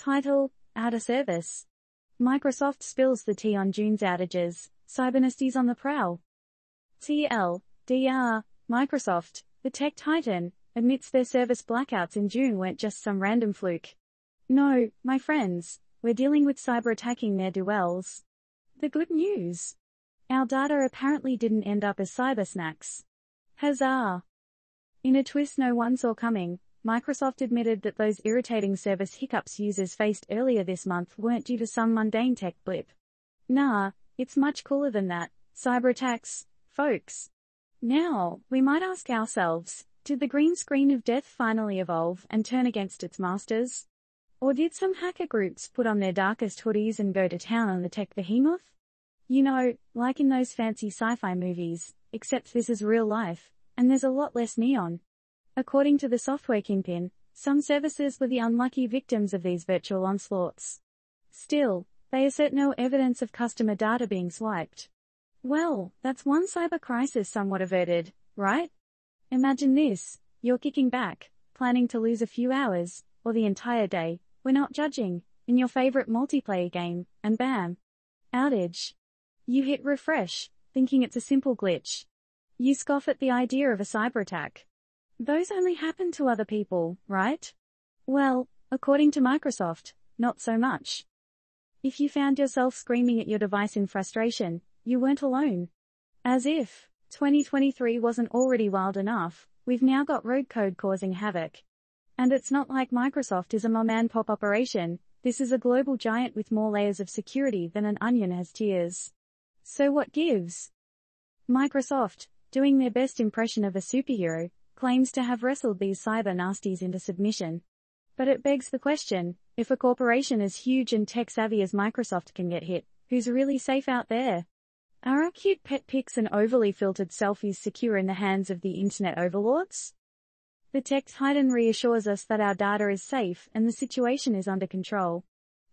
Title: Outta Service. Microsoft spills the tea on June's outages, Cybernasties on the prowl. TLDR, Microsoft, the tech titan, admits their service blackouts in June weren't just some random fluke. No, my friends, we're dealing with cyber-attacking ne'er-do-wells. The good news: our data apparently didn't end up as cyber snacks. Huzzah! In a twist no one saw coming, Microsoft admitted that those irritating service hiccups users faced earlier this month weren't due to some mundane tech blip. Nah, it's much cooler than that. Cyber attacks, folks. Now, we might ask ourselves, did the green screen of death finally evolve and turn against its masters? Or did some hacker groups put on their darkest hoodies and go to town on the tech behemoth? You know, like in those fancy sci-fi movies, except this is real life, and there's a lot less neon. According to the software kingpin, some services were the unlucky victims of these virtual onslaughts. Still, they assert no evidence of customer data being swiped. Well, that's one cyber crisis somewhat averted, right? Imagine this: you're kicking back, planning to lose a few hours, or the entire day, we're not judging, in your favorite multiplayer game, and bam! Outage. You hit refresh, thinking it's a simple glitch. You scoff at the idea of a cyber attack. Those only happen to other people, right? Well, according to Microsoft, not so much. If you found yourself screaming at your device in frustration, you weren't alone. As if 2023 wasn't already wild enough, we've now got rogue code causing havoc. And it's not like Microsoft is a mom-and-pop operation. This is a global giant with more layers of security than an onion has tiers. So what gives? Microsoft, doing their best impression of a superhero, claims to have wrestled these cyber nasties into submission. But it begs the question, if a corporation as huge and tech-savvy as Microsoft can get hit, who's really safe out there? Are our cute pet pics and overly filtered selfies secure in the hands of the internet overlords? The tech titan reassures us that our data is safe and the situation is under control.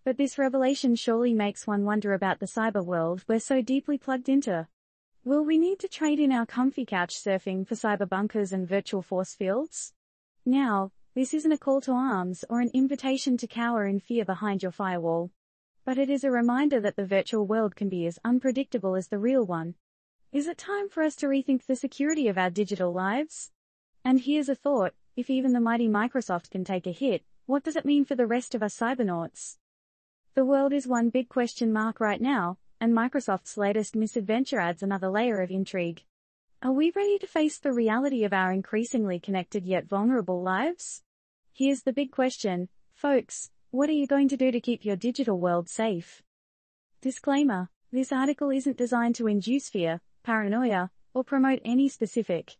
But this revelation surely makes one wonder about the cyber world we're so deeply plugged into. Will we need to trade in our comfy couch surfing for cyber bunkers and virtual force fields? Now, this isn't a call to arms or an invitation to cower in fear behind your firewall. But it is a reminder that the virtual world can be as unpredictable as the real one. Is it time for us to rethink the security of our digital lives? And here's a thought: if even the mighty Microsoft can take a hit, what does it mean for the rest of us cybernauts? The world is one big question mark right now, and Microsoft's latest misadventure adds another layer of intrigue. Are we ready to face the reality of our increasingly connected yet vulnerable lives? Here's the big question, folks: what are you going to do to keep your digital world safe? Disclaimer: this article isn't designed to induce fear, paranoia, or promote any specific